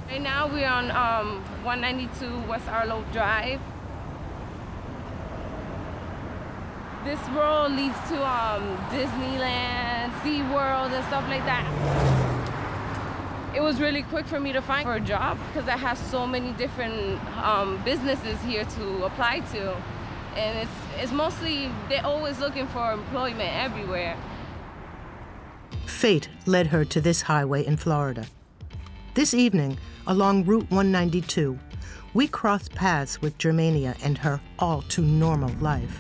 Right now we're on 192 West Arlo Drive. This road leads to Disneyland, SeaWorld, and stuff like that. It was really quick for me to find a job because I have so many different businesses here to apply to. And it's mostly, they're always looking for employment everywhere. Fate led her to this highway in Florida. This evening, along Route 192, we crossed paths with Germania and her all-too-normal life.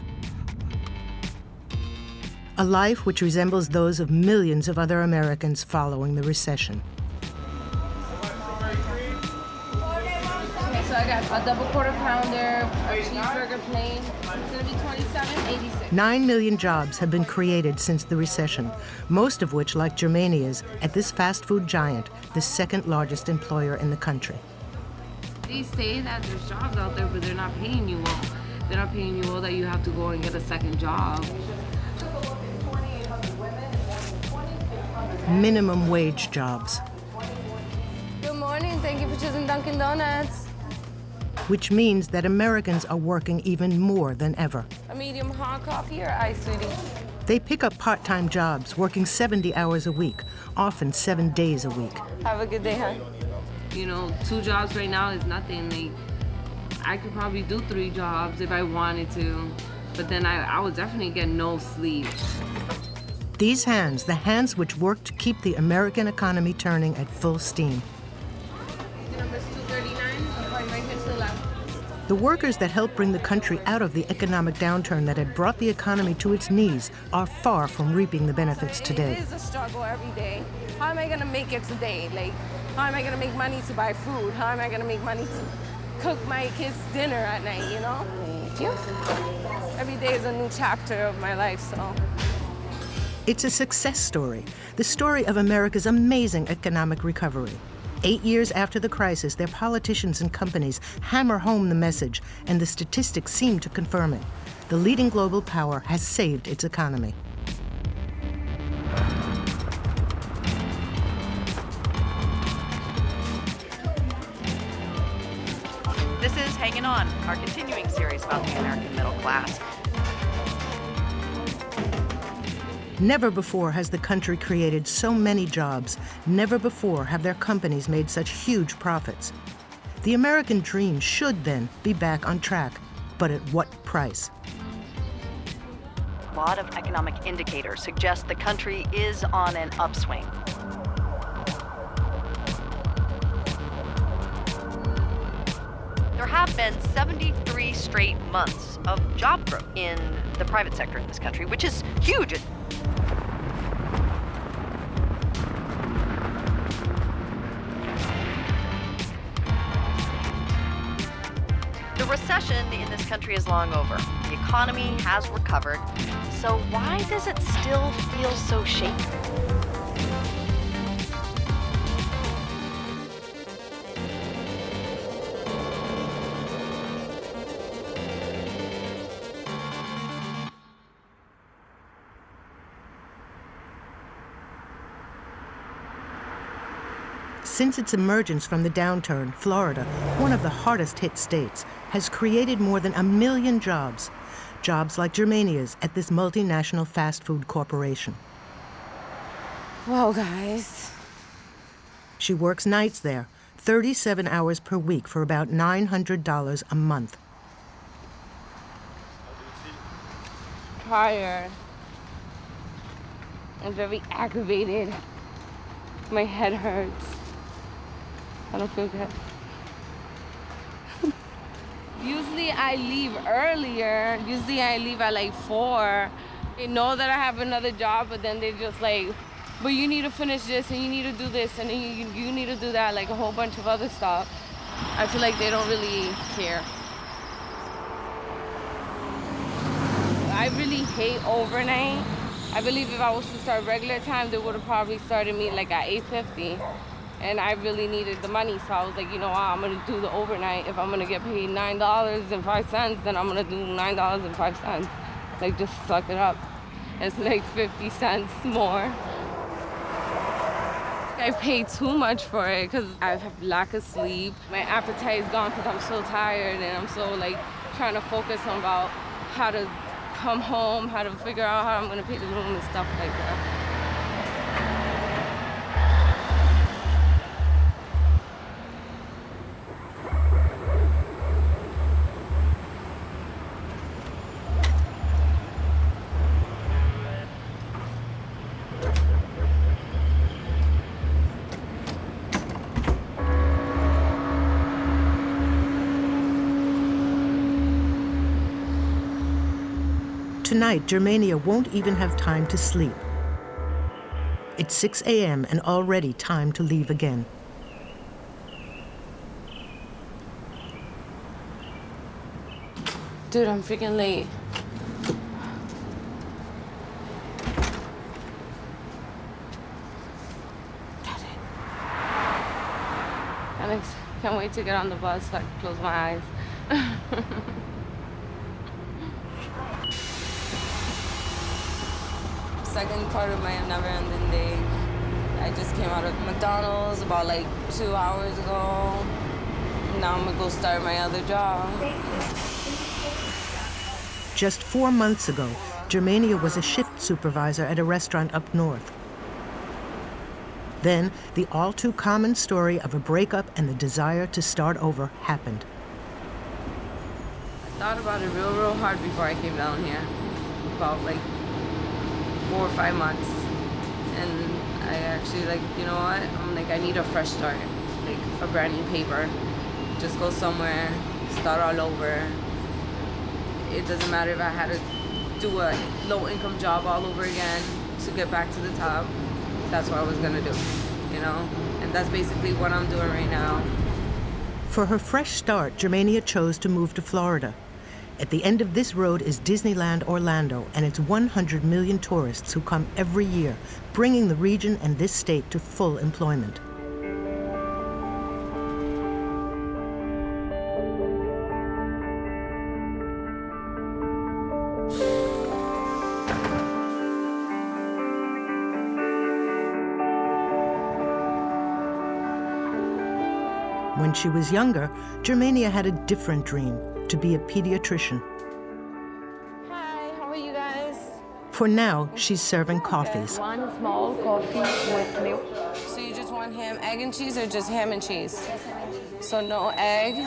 A life which resembles those of millions of other Americans following the recession. Okay, so I got a double quarter pounder, a cheeseburger plain. It's gonna be $27.86. 9 million jobs have been created since the recession, most of which, like Germania's, at this fast food giant, the second largest employer in the country. They say that there's jobs out there, but they're not paying you well. They're not paying you well that you have to go and get a second job. Minimum wage jobs. Good morning, thank you for choosing Dunkin' Donuts. Which means that Americans are working even more than ever. A medium hot coffee or ice, sweetie? They pick up part-time jobs, working 70 hours a week, often 7 days a week. Have a good day, huh? You know, 2 jobs right now is nothing. I could probably do 3 jobs if I wanted to, but then I would definitely get no sleep. These hands, the hands which work to keep the American economy turning at full steam. Number's 239, right here to the left. The workers that helped bring the country out of the economic downturn that had brought the economy to its knees are far from reaping the benefits today. It is a struggle every day. How am I gonna make it today? Like, how am I gonna make money to buy food? How am I gonna make money to cook my kids dinner at night, you know? Thank you. Every day is a new chapter of my life, so. It's a success story, the story of America's amazing economic recovery. 8 years after the crisis, their politicians and companies hammer home the message, and the statistics seem to confirm it. The leading global power has saved its economy. This is Hanging On, our continuing series about the American middle class. Never before has the country created so many jobs. Never before have their companies made such huge profits. The American dream should then be back on track, but at what price? A lot of economic indicators suggest the country is on an upswing. There have been 73 straight months of job growth in the private sector in this country, which is huge. The recession in this country is long over. The economy has recovered. So why does it still feel so shaky? Since its emergence from the downturn, Florida, one of the hardest hit states, has created more than 1 million jobs. Jobs like Germania's at this multinational fast food corporation. Whoa, guys. She works nights there, 37 hours per week for about $900 a month. Tired. I'm very aggravated. My head hurts. I don't feel good. Usually I leave earlier. Usually I leave at like 4. They know that I have another job, but then they just like, but you need to finish this and you need to do this and then you need to do that, like a whole bunch of other stuff. I feel like they don't really care. I really hate overnight. I believe if I was to start regular time, they would have probably started me like at 8:50. And I really needed the money, so I was like, you know what, I'm gonna do the overnight. If I'm gonna get paid $9.05, then I'm gonna do $9.05. Like, just suck it up. It's like 50 cents more. I pay too much for it because I have lack of sleep. My appetite is gone because I'm so tired and I'm so like trying to focus on about how to come home, how to figure out how I'm going to pay the room and stuff like that. Tonight, Germania won't even have time to sleep. It's 6 a.m. and already time to leave again. Dude, I'm freaking late. Alex, can't wait to get on the bus so I can close my eyes. Second part of my never-ending day. I just came out of McDonald's about like 2 hours ago. Now I'm gonna go start my other job. Just 4 months ago, Germania was a shift supervisor at a restaurant up north. Then, the all-too-common story of a breakup and the desire to start over happened. I thought about it real hard before I came down here. About like 4 or 5 months. And I actually like, you know what? I'm like, I need a fresh start. Like a brand new paper. Just go somewhere, start all over. It doesn't matter if I had to do a low-income job all over again to get back to the top. That's what I was gonna do, you know? And that's basically what I'm doing right now. For her fresh start, Germania chose to move to Florida. At the end of this road is Disneyland Orlando and its 100 million tourists who come every year, bringing the region and this state to full employment. When she was younger, Germania had a different dream, to be a pediatrician. Hi, how are you guys? For now, she's serving coffees. One small coffee with milk. So you just want ham, egg, and cheese, or just ham and cheese? So no egg.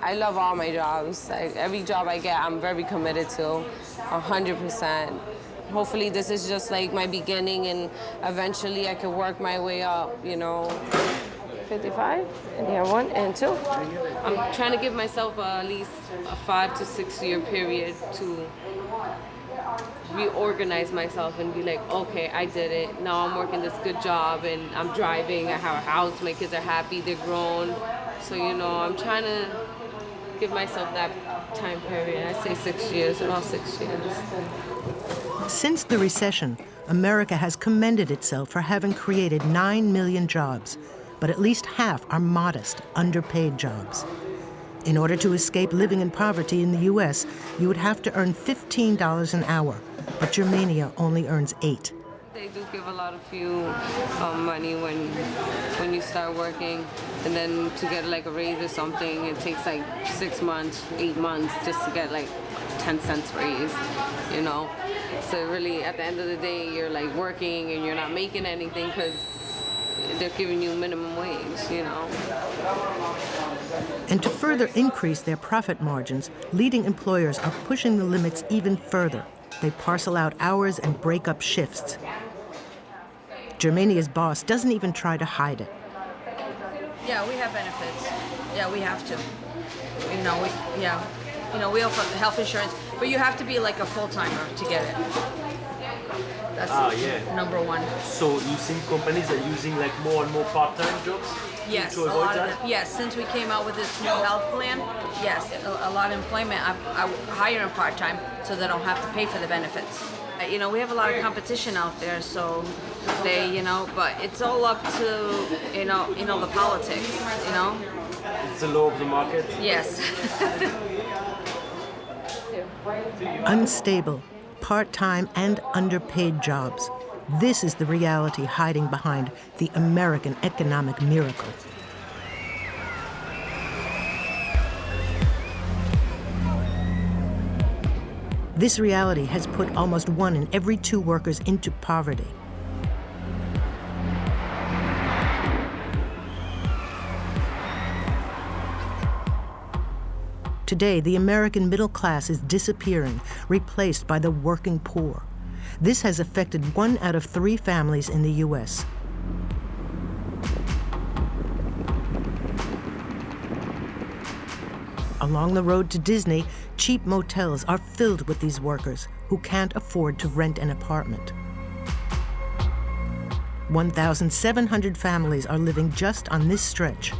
I love all my jobs. Every job I get, I'm very committed to, 100%. Hopefully this is just like my beginning and eventually I can work my way up, you know. 55, and here 1 and 2. I'm trying to give myself at least a 5 to 6 year period to reorganize myself and be like, okay, I did it. Now I'm working this good job and I'm driving, I have a house, my kids are happy, they're grown. So, you know, I'm trying to give myself that time period. I say 6 years, about 6 years. Since the recession, America has commended itself for having created 9 million jobs, but at least half are modest, underpaid jobs. In order to escape living in poverty in the U.S., you would have to earn $15 an hour, but Germania only earns $8. They do give a lot of you money when you start working, and then to get like a raise or something, it takes like 6 months, 8 months just to get like 10 cents raise, you know? So really, at the end of the day, you're like working and you're not making anything because they're giving you minimum wage, you know. And to further increase their profit margins, leading employers are pushing the limits even further. They parcel out hours and break up shifts. Germania's boss doesn't even try to hide it. Yeah, we have benefits. Yeah, we have to. We offer health insurance, but you have to be like a full-timer to get it. That's number one. So you think companies are using like more and more part-time jobs? Yes, to a avoid lot that? of them. Yes, since we came out with this new health plan, yes, a lot of employment, I hire them part-time so they don't have to pay for the benefits. We have a lot of competition out there, so they, but it's all up to, the politics, It's the law of the market. Yes. Unstable, part-time, and underpaid jobs. This is the reality hiding behind the American economic miracle. This reality has put almost 1 in every 2 workers into poverty. Today, the American middle class is disappearing, replaced by the working poor. This has affected 1 out of 3 families in the U.S. Along the road to Disney, cheap motels are filled with these workers who can't afford to rent an apartment. 1,700 families are living just on this stretch.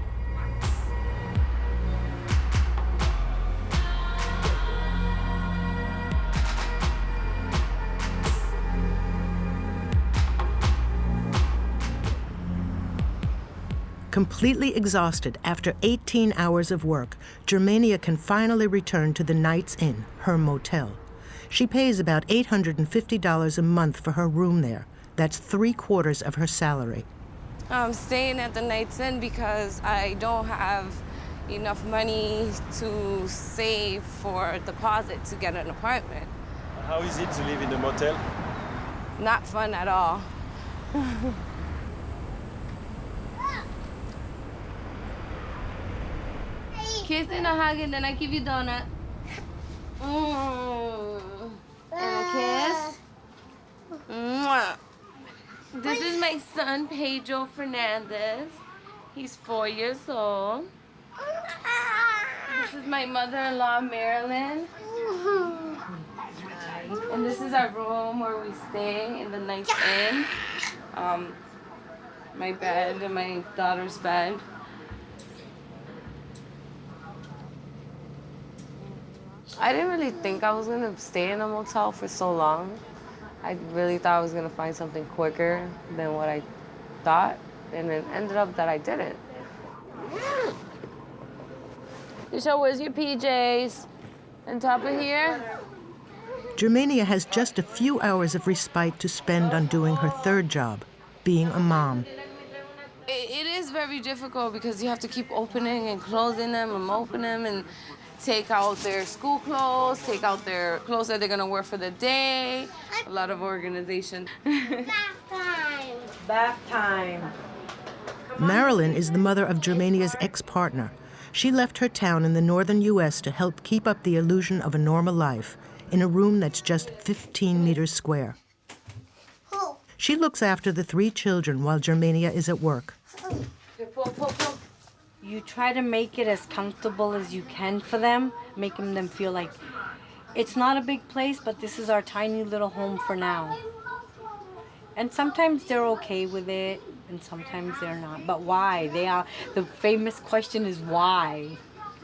Completely exhausted after 18 hours of work, Germania can finally return to the Night's Inn, her motel. She pays about $850 a month for her room there. That's 3/4 of her salary. I'm staying at the Night's Inn because I don't have enough money to save for a deposit to get an apartment. How is it to live in a motel? Not fun at all. Kiss and a hug, and then I give you donut. And a kiss. Mwah. This is my son, Pedro Fernandez. He's 4 years old. This is my mother-in-law, Marilyn. And this is our room where we stay in the Night's Inn. My bed and my daughter's bed. I didn't really think I was gonna stay in a motel for so long. I really thought I was gonna find something quicker than what I thought, and it ended up that I didn't. So where's your PJs? On top of here? Germania has just a few hours of respite to spend on doing her 3rd job, being a mom. It is very difficult because you have to keep opening and closing them and opening them and take out their school clothes, take out their clothes that they're gonna wear for the day. A lot of organization. Bath time. Marilyn is the mother of Germania's ex-partner. She left her town in the northern U.S. to help keep up the illusion of a normal life in a room that's just 15 meters square. She looks after the 3 children while Germania is at work. You try to make it as comfortable as you can for them, making them feel like it's not a big place, but this is our tiny little home for now. And sometimes they're okay with it, and sometimes they're not. But why? The famous question is why?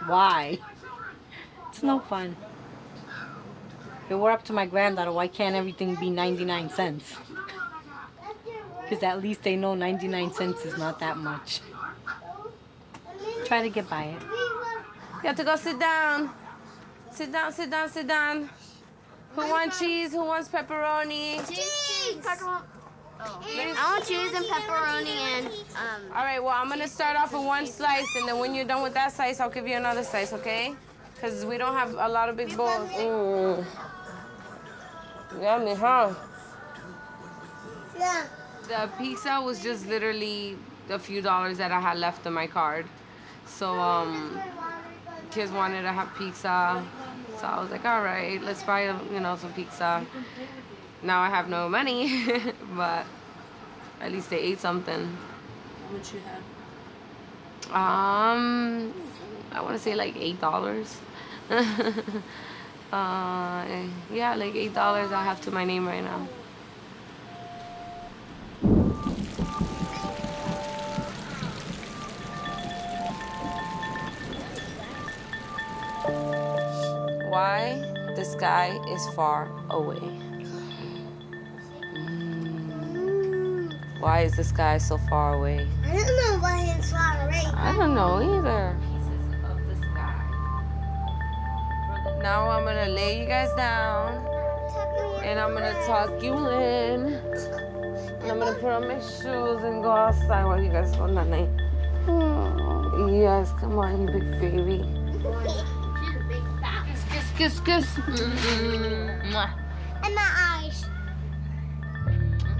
Why? It's no fun. If it were up to my granddaughter, why can't everything be 99 cents? Because at least they know 99 cents is not that much. Try to get by it. You have to go sit down. Sit down, sit down, sit down. Who wants cheese? Who wants pepperoni? Cheese! Pepperoni. I want cheese and pepperoni and All right, well, I'm gonna start off with 1 slice, and then when you're done with that slice, I'll give you another slice, okay? Because we don't have a lot of big bowls. Yummy, huh? yeah. The pizza was just literally a few dollars that I had left on my card. So, kids wanted to have pizza. So I was like, all right, let's buy, some pizza. Now I have no money, but at least they ate something. How much you have? I want to say like $8. Yeah, like $8 I have to my name right now. Why the sky is far away. Why is the sky so far away? I don't know why it's far away. I don't know either. Now I'm gonna lay you guys down and I'm gonna tuck you in. I'm gonna put on my shoes and go outside while you guys hold that night. Yes, come on, you big baby. She's a big fat. Kiss, kiss. Mwah. And my eyes.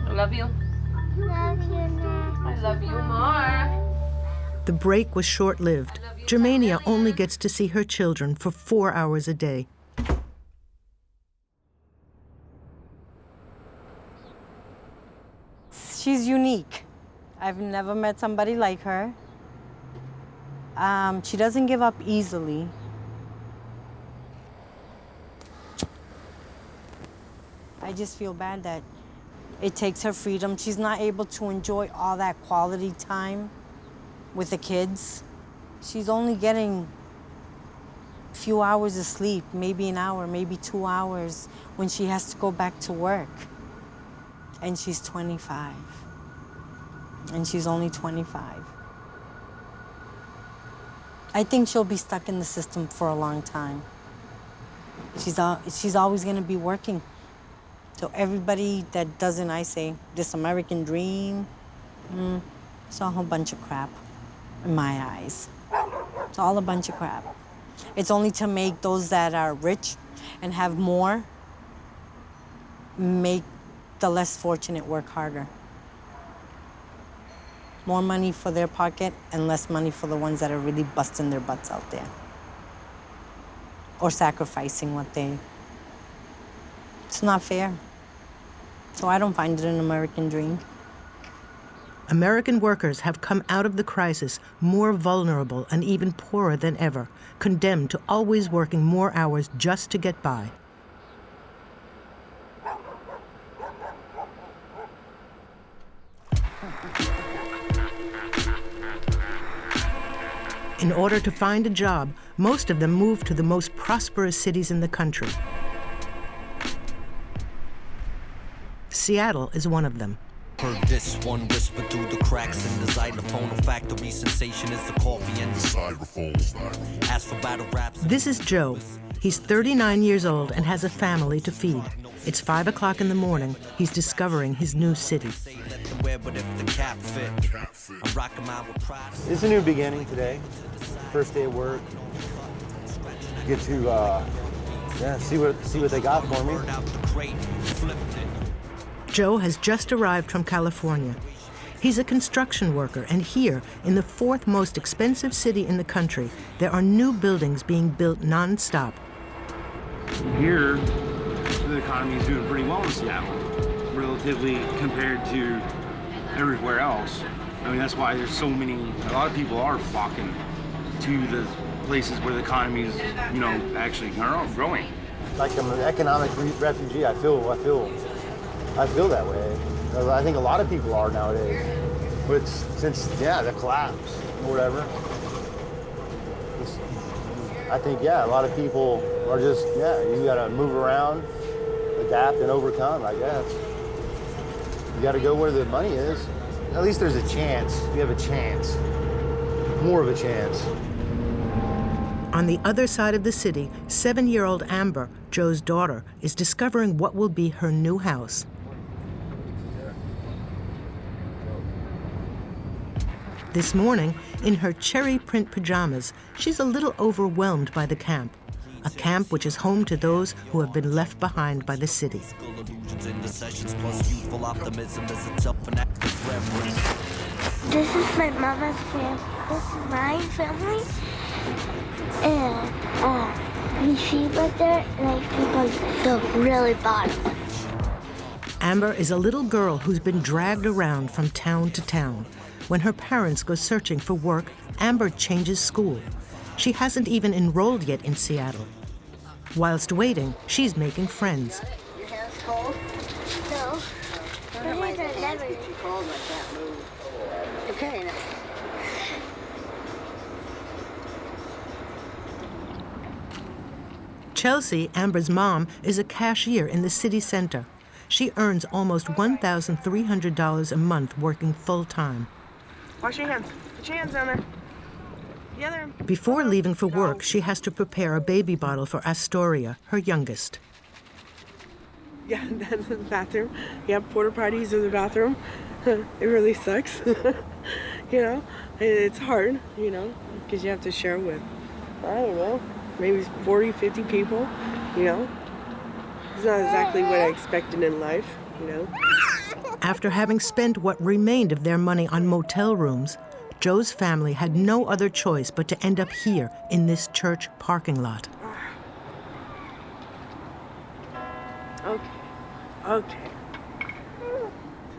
I love you. Love you, Nana. I love you more. The break was short-lived. Germania only gets to see her children for 4 hours a day. She's unique. I've never met somebody like her. She doesn't give up easily. I just feel bad that it takes her freedom. She's not able to enjoy all that quality time with the kids. She's only getting a few hours of sleep, maybe an hour, maybe 2 hours when she has to go back to work. And she's 25. And she's only 25. I think she'll be stuck in the system for a long time. She's always gonna be working. So everybody that doesn't, I say, this American dream, it's a whole bunch of crap in my eyes. It's all a bunch of crap. It's only to make those that are rich and have more, make the less fortunate work harder. More money for their pocket and less money for the ones that are really busting their butts out there. Or sacrificing what they... It's not fair. So I don't find it an American dream. American workers have come out of the crisis more vulnerable and even poorer than ever, condemned to always working more hours just to get by. In order to find a job, most of them move to the most prosperous cities in the country. Seattle is one of them. Heard this one whisper through the cracks in the xylophone. A factory sensation is the coffee and the styrofoam. As for battle raps, this is Joe. He's 39 years old and has a family to feed. It's 5 o'clock in the morning. He's discovering his new city. It's a new beginning today. First day of work. Get to see what they got for me. Joe has just arrived from California. He's a construction worker, and here, in the fourth most expensive city in the country, there are new buildings being built non-stop. Here, the economy is doing pretty well in Seattle, relatively compared to everywhere else. I mean, that's why there's a lot of people are flocking to the places where the economy is, actually growing. Like I'm an economic refugee, I feel that way. I think a lot of people are nowadays. But since the collapse or whatever, I think, a lot of people are just, you gotta move around, adapt and overcome, I guess. You gotta go where the money is. At least there's a chance. You have a chance. More of a chance. On the other side of the city, 7-year-old Amber, Joe's daughter, is discovering what will be her new house. This morning, in her cherry print pajamas, she's a little overwhelmed by the camp. A camp which is home to those who have been left behind by the city. This is my mama's family. This is my family. And we sleep right there, and I sleep on the really bottom. Amber is a little girl who's been dragged around from town to town. When her parents go searching for work, Amber changes school. She hasn't even enrolled yet in Seattle. Whilst waiting, she's making friends. Your hands cold? No. My hands are never cold. I can't move. Okay. Now. Chelsea, Amber's mom, is a cashier in the city center. She earns almost $1,300 a month working full-time. Wash your hands. Put your hands down there. Before leaving for work, she has to prepare a baby bottle for Astoria, her youngest. Yeah, that's the bathroom. Yeah, porta potties in the bathroom. It really sucks. You know, it's hard, you know, because you have to share with, I don't know, maybe 40, 50 people, you know. It's not exactly what I expected in life, you know. After having spent what remained of their money on motel rooms, Joe's family had no other choice but to end up here in this church parking lot. Okay.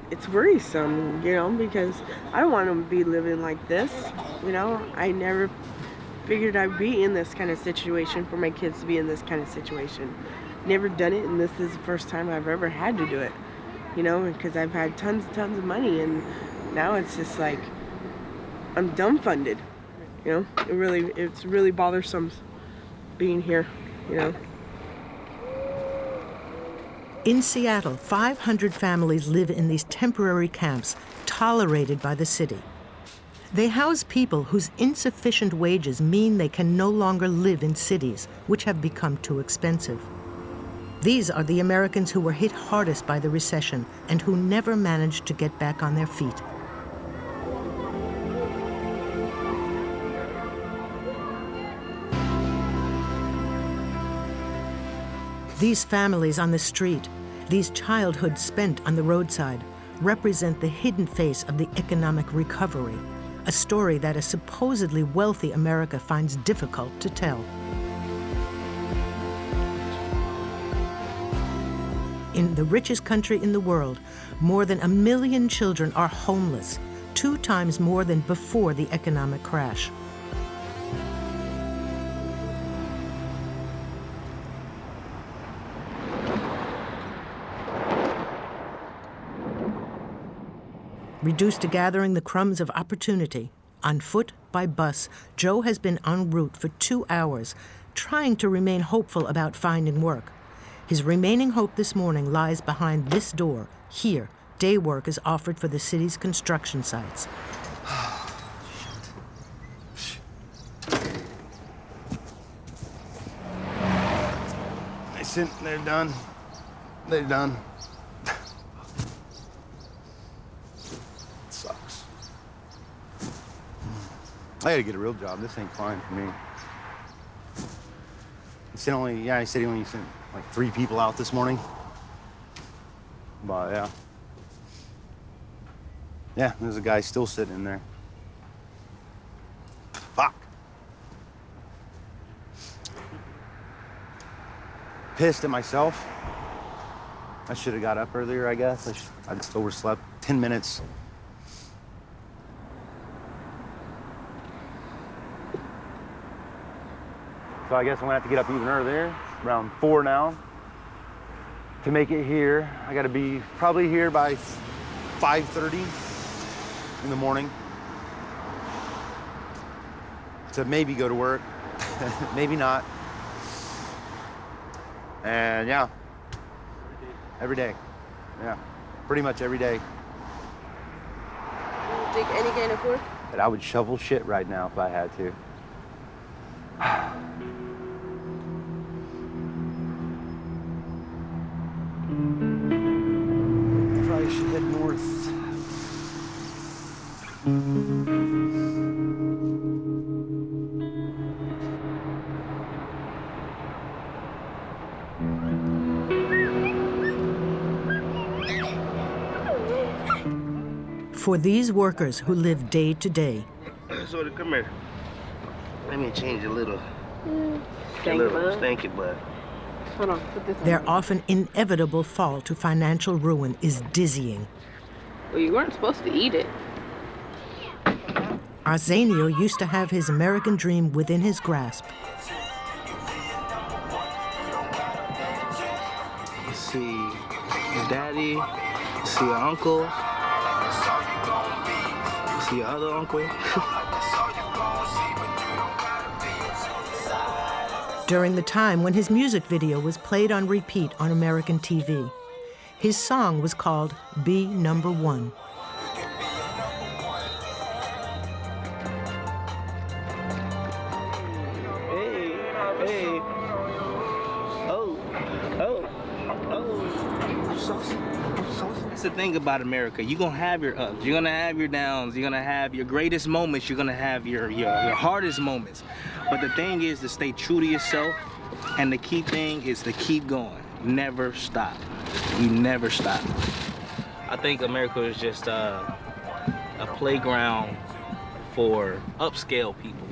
It's worrisome, you know, because I don't want to be living like this, you know. I never figured I'd be in this kind of situation, for my kids to be in this kind of situation. Never done it, and this is the first time I've ever had to do it, you know, because I've had tons of money, and now it's just like I'm dumbfounded, you know. It's really bothersome being here, you know. In Seattle, 500 families live in these temporary camps tolerated by the city. They house people whose insufficient wages mean they can no longer live in cities, which have become too expensive. These are the Americans who were hit hardest by the recession and who never managed to get back on their feet. These families on the street, these childhoods spent on the roadside, represent the hidden face of the economic recovery, a story that a supposedly wealthy America finds difficult to tell. In the richest country in the world, more than 1 million children are homeless, 2 times more than before the economic crash. Reduced to gathering the crumbs of opportunity, on foot, by bus, Joe has been en route for 2 hours, trying to remain hopeful about finding work. His remaining hope this morning lies behind this door. Here, day work is offered for the city's construction sites. They're done. They're done. Sucks. I gotta get a real job. This ain't fine for me. He said he only sent like 3 people out this morning. But yeah. Yeah, there's a guy still sitting in there. Fuck. Pissed at myself. I should have got up earlier, I guess. I just overslept 10 minutes. So I guess I'm gonna have to get up even earlier, around 4 now, to make it here. I gotta be probably here by 5:30 in the morning to maybe go to work, maybe not. And yeah, every day. Yeah, pretty much every day. You dig any kind of work? But I would shovel shit right now if I had to. Probably should head north. For these workers who live day to day, So come here. Let me change a little. Stinky butt. Hold on, put this on. their often inevitable fall to financial ruin is dizzying. Well, you weren't supposed to eat it. Arsenio used to have his American dream within his grasp. You see your daddy, you see your uncle, you see your other uncle. During the time when his music video was played on repeat on American TV, his song was called Be Number One. Hey. Oh. That's the thing about America. You're gonna have your ups, you're gonna have your downs, you're gonna have your greatest moments, you're gonna have your hardest moments. But the thing is to stay true to yourself, and the key thing is to keep going. Never stop. You never stop. I think America is just a playground for upscale people.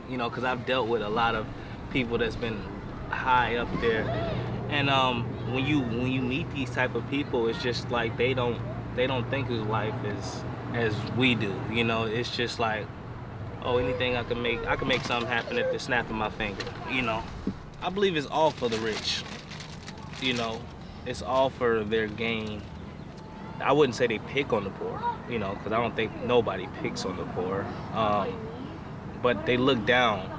You know, because I've dealt with a lot of people that's been high up there. And when you meet these type of people, it's just like they don't think of life as we do. You know, it's just like, oh, anything I can make something happen at the snap of my finger. You know, I believe it's all for the rich. You know, it's all for their gain. I wouldn't say they pick on the poor, you know, because I don't think nobody picks on the poor. But they look down,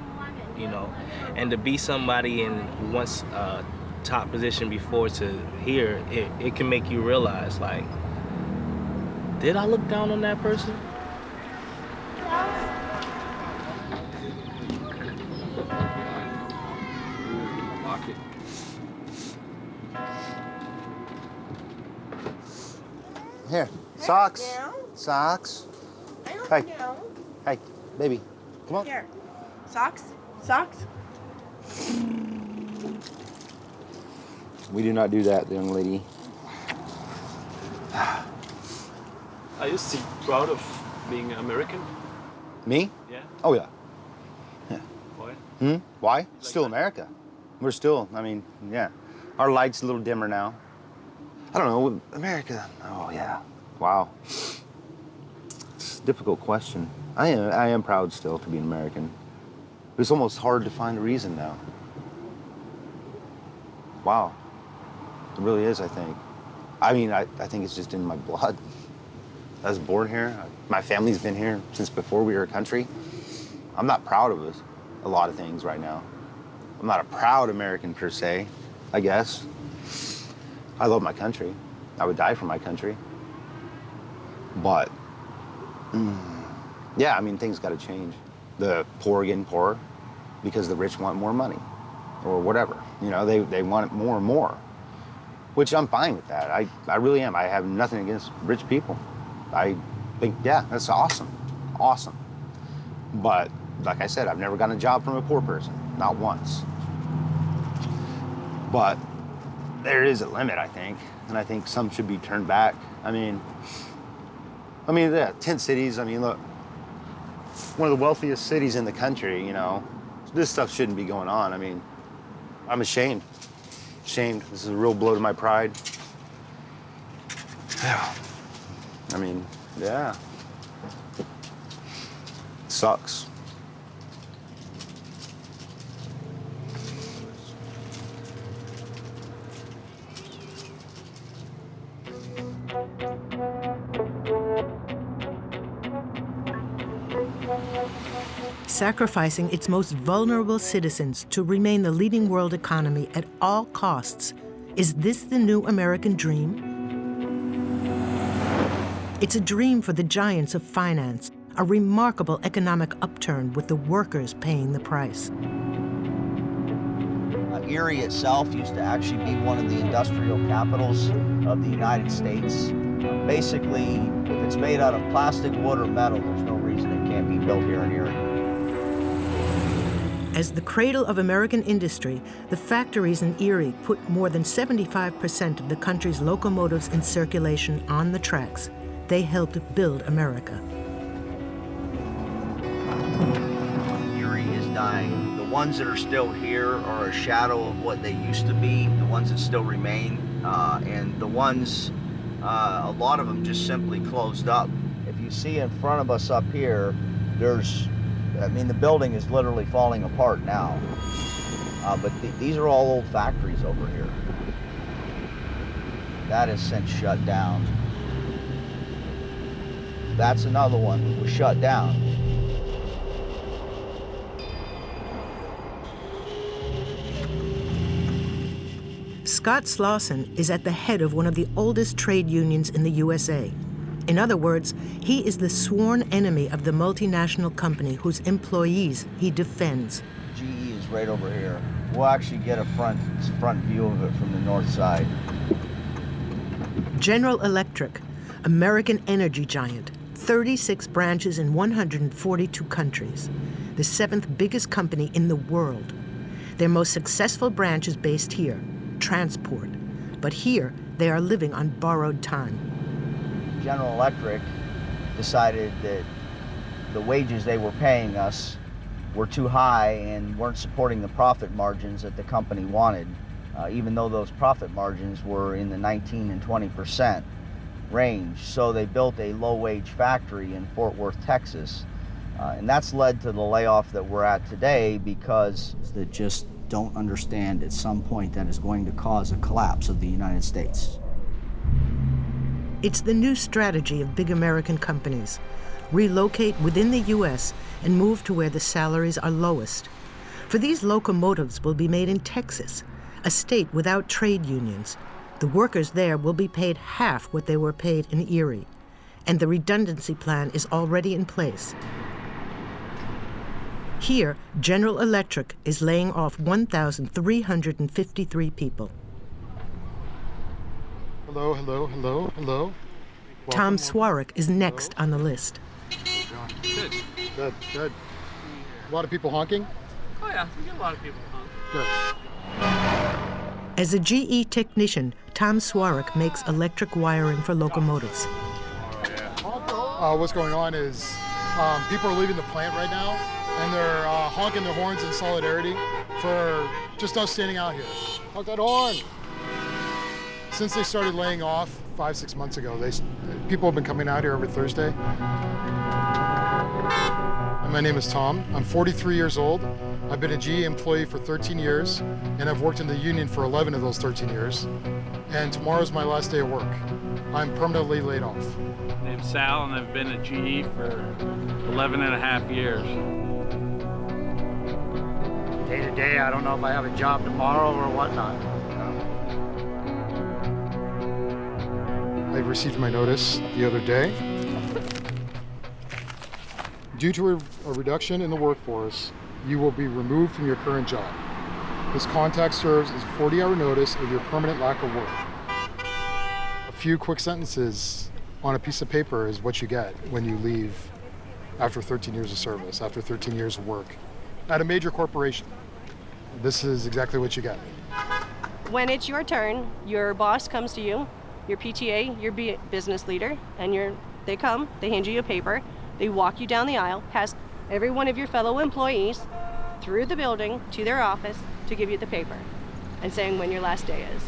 you know, and to be somebody in once top position before to here, it can make you realize, like, did I look down on that person? Here, socks. Socks. Hey, hey, baby, come on. Here, socks. Socks. We do not do that, young lady. Are you still proud of being American? Me? Yeah. Oh yeah. Why? Why? Still America. We're still, I mean, yeah. Our light's a little dimmer now. I don't know, America. Oh yeah. Wow. It's a difficult question. I am proud still to be an American. But it's almost hard to find a reason now. Wow. It really is, I think. I mean, I think it's just in my blood. I was born here. My family's been here since before we were a country. I'm not proud of us, a lot of things right now. I'm not a proud American per se, I guess. I love my country. I would die for my country. But, yeah, I mean, things got to change. The poor are getting poorer because the rich want more money or whatever. You know, they want it more and more, which I'm fine with that. I really am. I have nothing against rich people. I think, yeah, that's awesome. Awesome. But like I said, I've never gotten a job from a poor person, not once. But there is a limit, I think, and I think some should be turned back. I mean, yeah, tent cities, I mean, look, one of the wealthiest cities in the country, you know, this stuff shouldn't be going on. I mean, I'm ashamed. Ashamed. This is a real blow to my pride. Yeah. I mean, yeah. Sucks. Sacrificing its most vulnerable citizens to remain the leading world economy at all costs. Is this the new American dream? It's a dream for the giants of finance, a remarkable economic upturn with the workers paying the price. Erie itself used to actually be one of the industrial capitals of the United States. Basically, if it's made out of plastic, wood, or metal, there's no reason it can't be built here in Erie. As the cradle of American industry, the factories in Erie put more than 75% of the country's locomotives in circulation on the tracks. They helped build America. Erie is dying. The ones that are still here are a shadow of what they used to be, the ones that still remain, and the ones, a lot of them just simply closed up. If you see in front of us up here, the building is literally falling apart now. But these are all old factories over here. That has since shut down. That's another one that was shut down. Scott Slauson is at the head of one of the oldest trade unions in the USA. In other words, he is the sworn enemy of the multinational company whose employees he defends. GE is right over here. We'll actually get a front view of it from the north side. General Electric, American energy giant, 36 branches in 142 countries, the 7th biggest company in the world. Their most successful branch is based here, transport. But here, they are living on borrowed time. General Electric decided that the wages they were paying us were too high and weren't supporting the profit margins that the company wanted, even though those profit margins were in the 19 and 20% range. So they built a low-wage factory in Fort Worth, Texas. And that's led to the layoff that we're at today, because they just don't understand at some point that is going to cause a collapse of the United States. It's the new strategy of big American companies. Relocate within the U.S. and move to where the salaries are lowest. For these locomotives will be made in Texas, a state without trade unions. The workers there will be paid half what they were paid in Erie. And the redundancy plan is already in place. Here, General Electric is laying off 1,353 people. Hello, hello, hello, hello. Tom Swarrick is next on the list. Good. Good, good. A lot of people honking? Oh yeah, we get a lot of people honking. Good. As a GE technician, Tom Swarrick makes electric wiring for locomotives. What's going on is people are leaving the plant right now, and they're honking their horns in solidarity for just us standing out here. Honk that horn! Since they started laying off 5-6 months ago, people have been coming out here every Thursday. My name is Tom. I'm 43 years old. I've been a GE employee for 13 years, and I've worked in the union for 11 of those 13 years. And tomorrow's my last day of work. I'm permanently laid off. My name's Sal, and I've been at GE for 11 and a half years. Day to day, I don't know if I have a job tomorrow or whatnot. I received my notice the other day. Due to a reduction in the workforce, you will be removed from your current job. This contact serves as a 40-hour notice of your permanent lack of work. A few quick sentences on a piece of paper is what you get when you leave after 13 years of service, after 13 years of work. At a major corporation, this is exactly what you get. When it's your turn, your boss comes to you, your PTA, your business leader, and they come, they hand you a paper, they walk you down the aisle, past every one of your fellow employees, through the building to their office to give you the paper and saying when your last day is.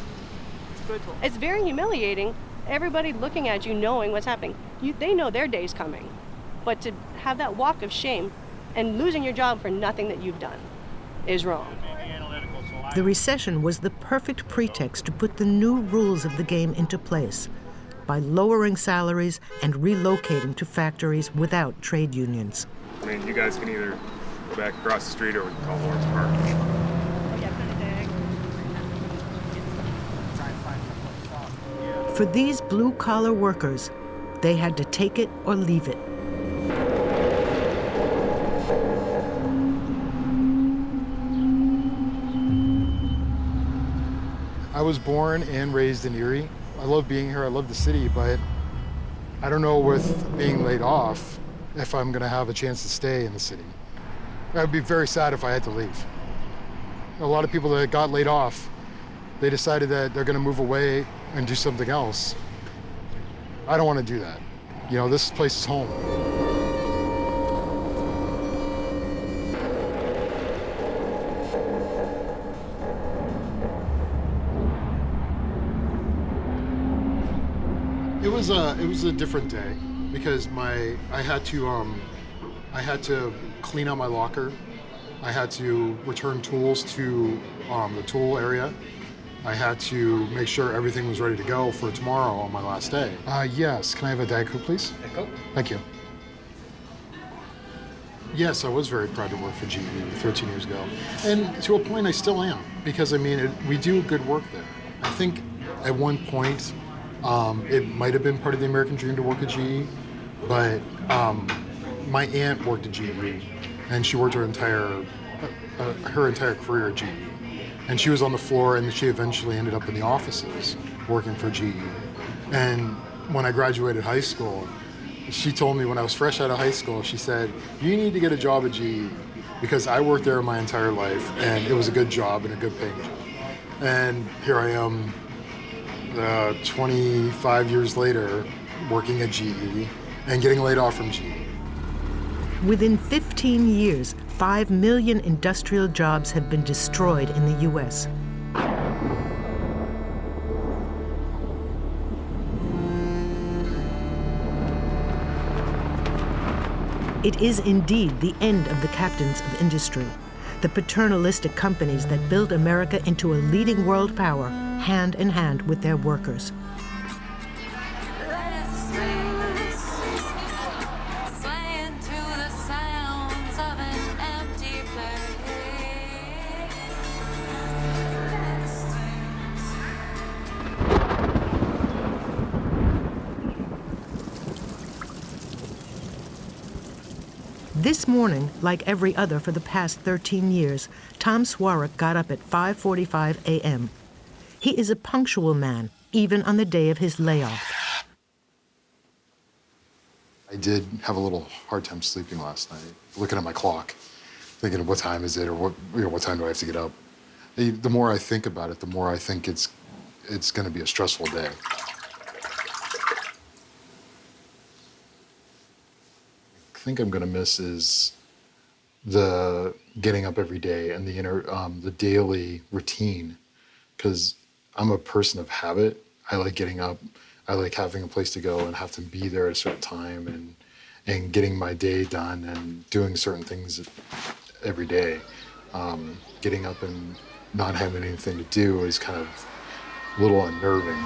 It's brutal. It's very humiliating. Everybody looking at you, knowing what's happening. They know their day's coming. But to have that walk of shame and losing your job for nothing that you've done is wrong. The recession was the perfect pretext to put the new rules of the game into place by lowering salaries and relocating to factories without trade unions. I mean, you guys can either go back across the street or we can call Lawrence Park. For these blue-collar workers, they had to take it or leave it. I was born and raised in Erie. I love being here, I love the city, but I don't know with being laid off if I'm gonna have a chance to stay in the city. I would be very sad if I had to leave. A lot of people that got laid off, they decided that they're gonna move away and do something else. I don't wanna do that. You know, this place is home. It was a different day because I had to clean out my locker. I had to return tools to the tool area. I had to make sure everything was ready to go for tomorrow on my last day. Yes, can I have a Diet Coke, please? Diet Coke? Thank you. Yes, I was very proud to work for GE 13 years ago. And to a point, I still am, because I mean, we do good work there. I think at one point, it might have been part of the American dream to work at GE, but my aunt worked at GE, and she worked her entire career at GE. And she was on the floor, and she eventually ended up in the offices working for GE. And when I graduated high school, she told me when I was fresh out of high school, she said, you need to get a job at GE, because I worked there my entire life and it was a good job and a good paying job. And here I am 25 years later working at GE and getting laid off from GE. Within 15 years, 5 million industrial jobs have been destroyed in the U.S. It is indeed the end of the captains of industry, the paternalistic companies that build America into a leading world power, hand in hand with their workers. This morning, like every other for the past 13 years, Tom Swarrick got up at 5:45 a.m. He is a punctual man, even on the day of his layoff. I did have a little hard time sleeping last night, looking at my clock, thinking of what time is it, or what time do I have to get up. The more I think about it, the more I think it's going to be a stressful day. I think I'm going to miss is the getting up every day and the daily routine, because I'm a person of habit. I like getting up. I like having a place to go and have to be there at a certain time and getting my day done and doing certain things every day. Getting up and not having anything to do is kind of a little unnerving.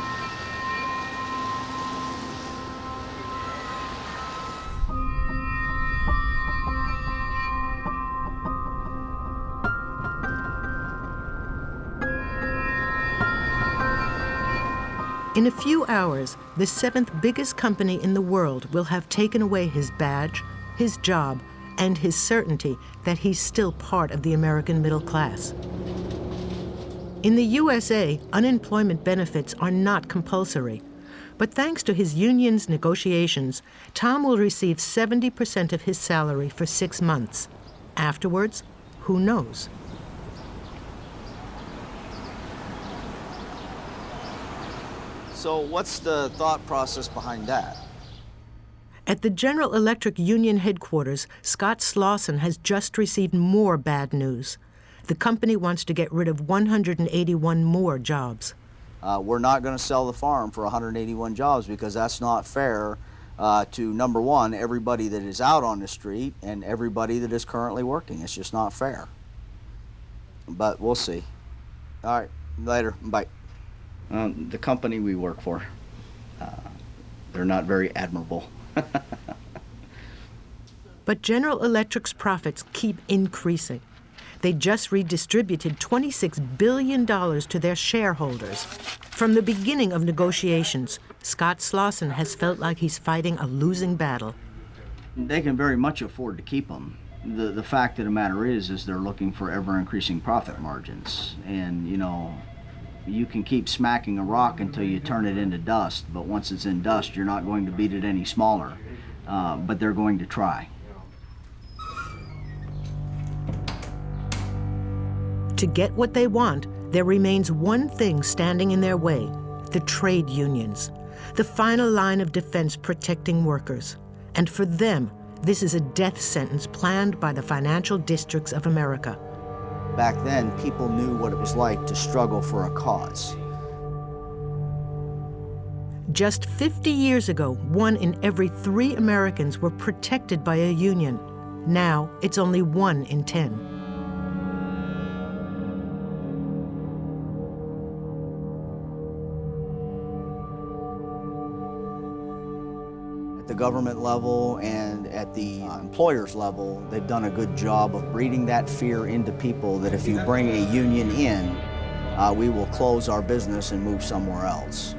In a few hours, the 7th biggest company in the world will have taken away his badge, his job, and his certainty that he's still part of the American middle class. In the USA, unemployment benefits are not compulsory, but thanks to his union's negotiations, Tom will receive 70% of his salary for 6 months. Afterwards, who knows? So what's the thought process behind that? At the General Electric Union headquarters, Scott Slauson has just received more bad news. The company wants to get rid of 181 more jobs. We're not going to sell the farm for 181 jobs because that's not fair to, number one, everybody that is out on the street and everybody that is currently working. It's just not fair. But we'll see. All right, later, bye. The company we work for, they're not very admirable. But General Electric's profits keep increasing. They just redistributed $26 billion to their shareholders. From the beginning of negotiations, Scott Slauson has felt like he's fighting a losing battle. They can very much afford to keep them. The fact of the matter is they're looking for ever-increasing profit margins. And, you know, you can keep smacking a rock until you turn it into dust, but once it's in dust, you're not going to beat it any smaller. But they're going to try. To get what they want, there remains one thing standing in their way: the trade unions, the final line of defense protecting workers. And for them, this is a death sentence planned by the financial districts of America. Back then, people knew what it was like to struggle for a cause. Just 50 years ago, 1 in every 3 Americans were protected by a union. Now, it's only 1 in 10. The government level and at the employer's level, they've done a good job of breeding that fear into people that if you bring a union in, we will close our business and move somewhere else.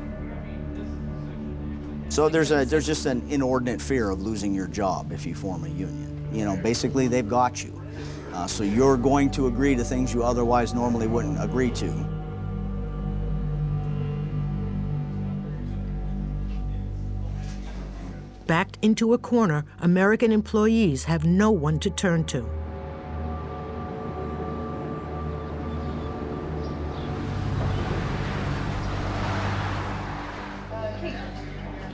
So there's just an inordinate fear of losing your job if you form a union. You know, basically they've got you. So you're going to agree to things you otherwise normally wouldn't agree to. Backed into a corner, American employees have no one to turn to.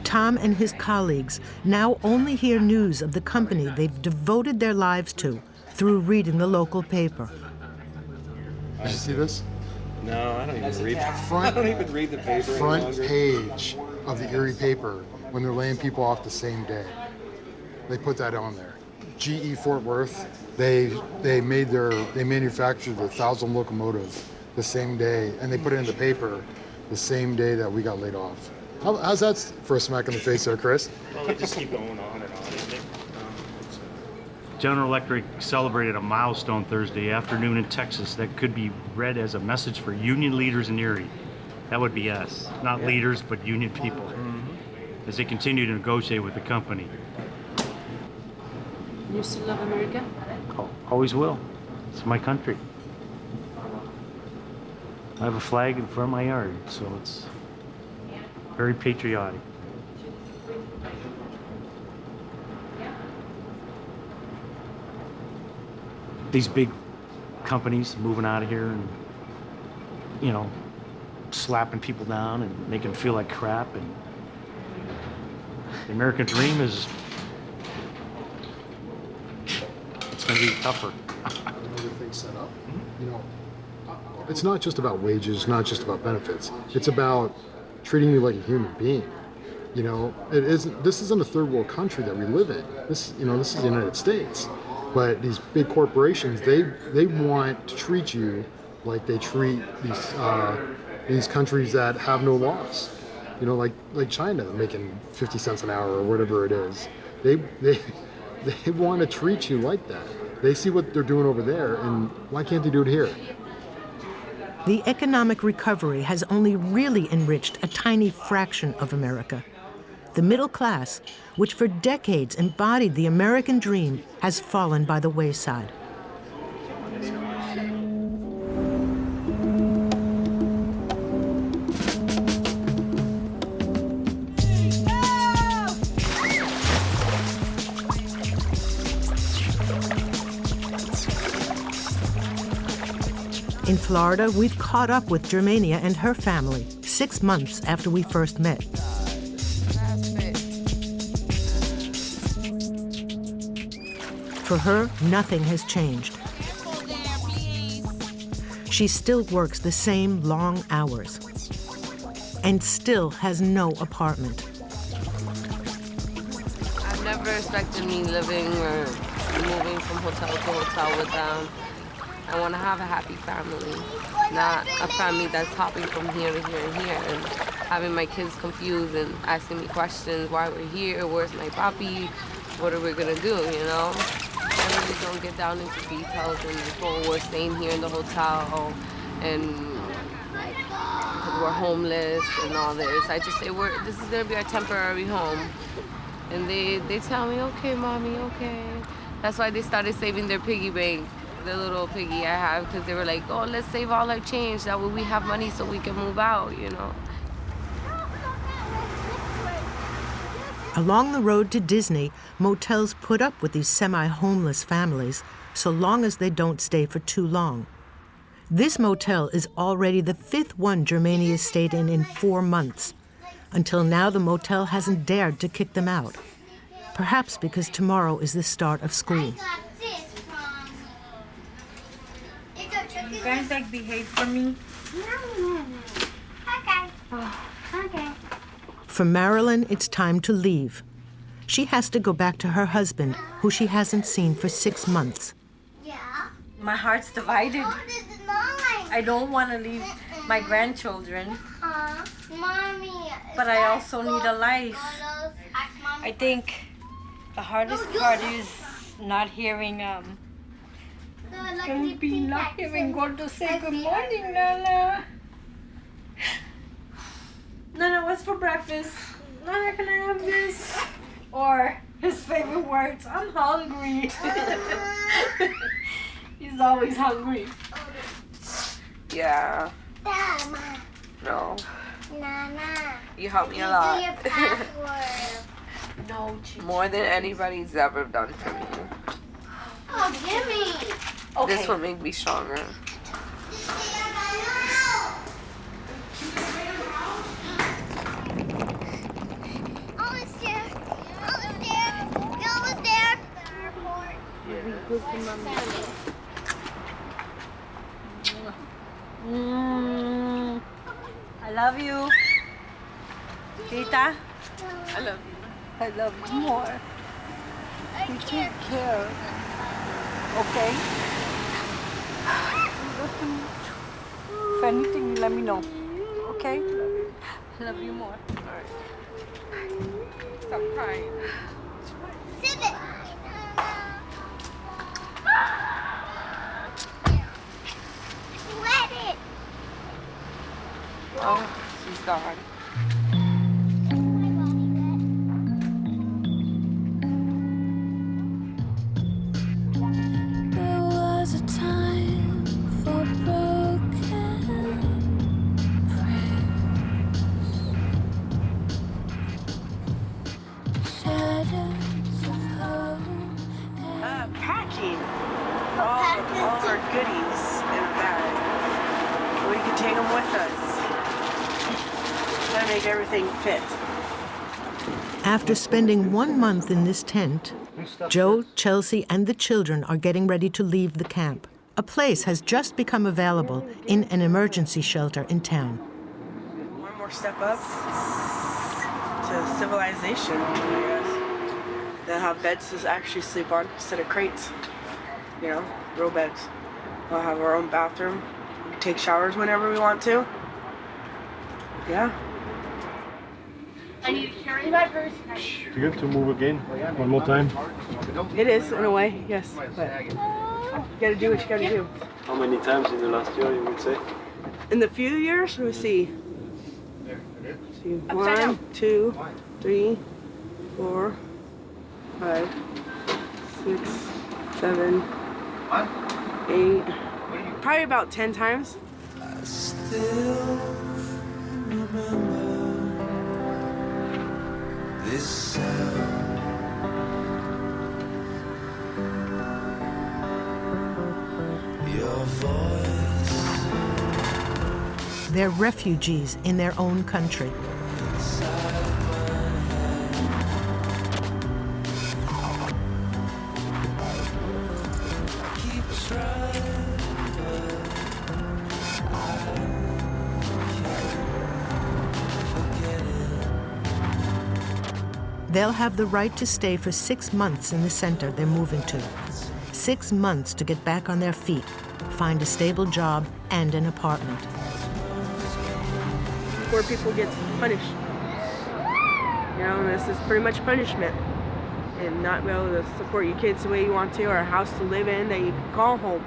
Tom and his colleagues now only hear news of the company they've devoted their lives to through reading the local paper. Did you see this? No, I don't even read. Front, I don't even read the paper. Front page of the Erie paper when they're laying people off the same day. They put that on there. GE Fort Worth, they manufactured 1,000 locomotives the same day, and they put it in the paper the same day that we got laid off. How's that for a smack in the face there, Chris? Well, they just keep going on and on, isn't it? General Electric celebrated a milestone Thursday afternoon in Texas that could be read as a message for union leaders in Erie. That would be us, not leaders, but union people, as they continue to negotiate with the company. You still love America? Always will. It's my country. I have a flag in front of my yard, so it's very patriotic. These big companies moving out of here and, you know, slapping people down and making them feel like crap. And the American dream is, it's going to be tougher. Another thing set up, you know, it's not just about wages, not just about benefits. It's about treating you like a human being. You know, this isn't a third world country that we live in. This is the United States. But these big corporations, they want to treat you like they treat these countries that have no laws. You know, like China making 50 cents an hour or whatever it is. They want to treat you like that. They see what they're doing over there, and why can't they do it here? The economic recovery has only really enriched a tiny fraction of America. The middle class, which for decades embodied the American dream, has fallen by the wayside. In Florida, we've caught up with Germania and her family 6 months after we first met. For her, nothing has changed. She still works the same long hours and still has no apartment. I've never expected me living or moving from hotel to hotel with them. I want to have a happy family, not a family that's hopping from here to here and here and having my kids confused and asking me questions, why we're here, where's my papi, what are we gonna do, you know? I really don't get down into details and like, oh, we're staying here in the hotel and because we're homeless and all this. I just say, this is gonna be our temporary home. And they tell me, okay, mommy, okay. That's why they started saving their piggy bank. The little piggy I have, because they were like, oh, let's save all our change. That way we have money so we can move out, you know. Along the road to Disney, motels put up with these semi-homeless families so long as they don't stay for too long. This motel is already the 5th one Germania stayed in 4 months. Until now, the motel hasn't dared to kick them out. Perhaps because tomorrow is the start of school. You guys like behave for me? Okay. Okay. For Marilyn, it's time to leave. She has to go back to her husband, who she hasn't seen for 6 months. Yeah. My heart's divided. I don't want to leave my grandchildren, Mommy. but I also need a life. I think the hardest part is not hearing not hearing Gordo say good morning, Nana. Nana, what's for breakfast? Nana, can I have this? Or his favorite words, I'm hungry. He's always hungry. Yeah. No. Nana. You help me a lot. Do your password. No, more than anybody's ever done for me. Oh, gimme. Okay. This will make me stronger. Almost there. Almost there. Almost there. I love you. Tita, I love you. I love you more. You take care. Okay? If anything, you let me know. Okay? I love you more. Alright. Stop crying. Sip it. Let it. Oh, she's gone. There was a time for broken prayers, shadows of hope. Packing all our goodies in a bag. We can take them with us. Try to make everything fit. After spending 1 month in this tent, Joe, Chelsea, and the children are getting ready to leave the camp. A place has just become available in an emergency shelter in town. One more step up to civilization, I guess. They'll have beds to actually sleep on instead of crates. You know, real beds. We'll have our own bathroom. We can take showers whenever we want to. Yeah. I need to carry my purse. Good to move again. One more time. It is, in a way, yes. But you gotta do what you gotta do. How many times in the last year you would say? In the few years, let me see. 1, 2, 3, 4, 5, 6, 7, 8. Probably about 10 times. I still remember this sound. Your voice. They're refugees in their own country. They'll have the right to stay for 6 months in the center they're moving to. 6 months to get back on their feet, find a stable job and an apartment. Poor people get punished. You know, and this is pretty much punishment. And not be able to support your kids the way you want to, or a house to live in that you can call home.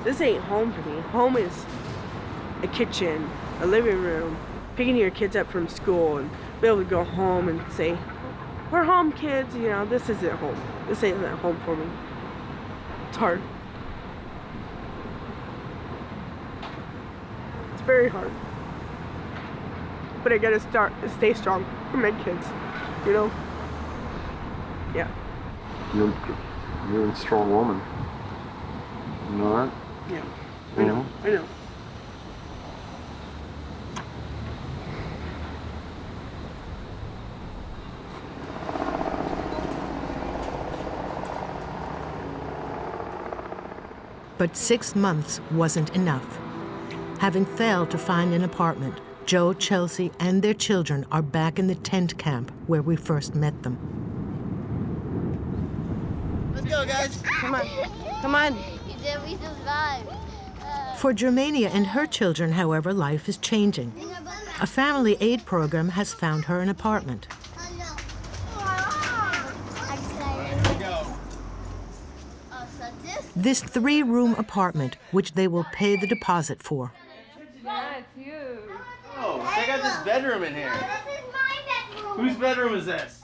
This ain't home to me. Home is a kitchen, a living room, picking your kids up from school and be able to go home and say, we're home, kids. You know, this isn't home. This ain't home for me. It's hard. It's very hard. But I gotta stay strong for my kids, you know? Yeah. You're a strong woman. You know that? Yeah. I know. I know. But 6 months wasn't enough. Having failed to find an apartment, Joe, Chelsea, and their children are back in the tent camp where we first met them. Let's go, guys. Come on. Come on. We survived. For Germania and her children, however, life is changing. A family aid program has found her an apartment. This 3-room apartment, which they will pay the deposit for. Yeah, it's huge. Oh, check out this bedroom in here. This is my bedroom. Whose bedroom is this?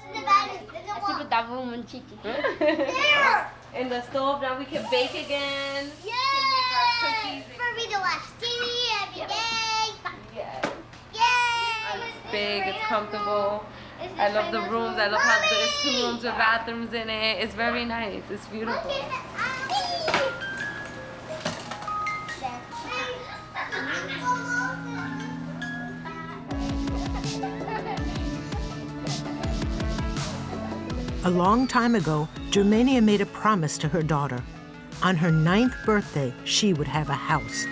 In the stove, now we can bake again. Yay! Cookies. For me to watch TV every day. Yes. Yay! It's big, it's comfortable. I love the rooms. I love how there's 2 rooms with bathrooms in it. It's very nice. It's beautiful. A long time ago, Germania made a promise to her daughter. On her 9th birthday, she would have a house.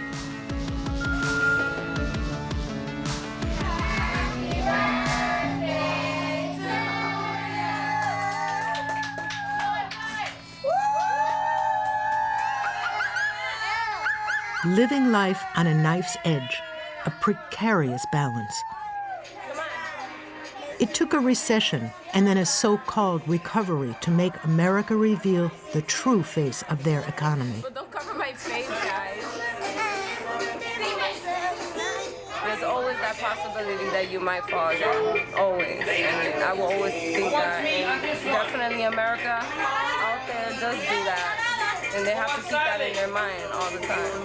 Living life on a knife's edge, a precarious balance. It took a recession and then a so-called recovery to make America reveal the true face of their economy. But don't cover my face, guys. There's always that possibility that you might fall down, always. And I will always think that. And definitely America out there does do that. And they have to keep that in their mind all the time.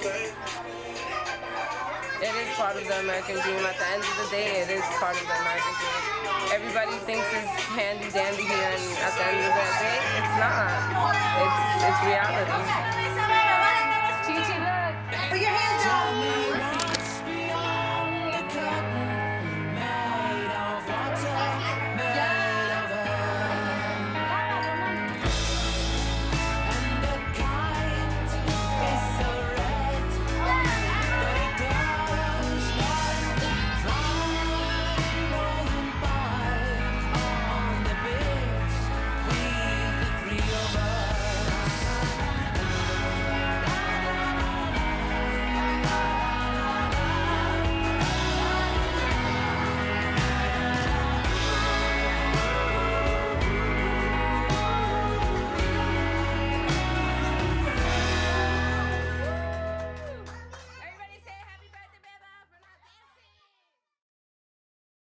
It is part of the American dream. At the end of the day, it is part of the American dream. Everybody thinks it's handy-dandy here, and at the end of the day, it's not. It's reality.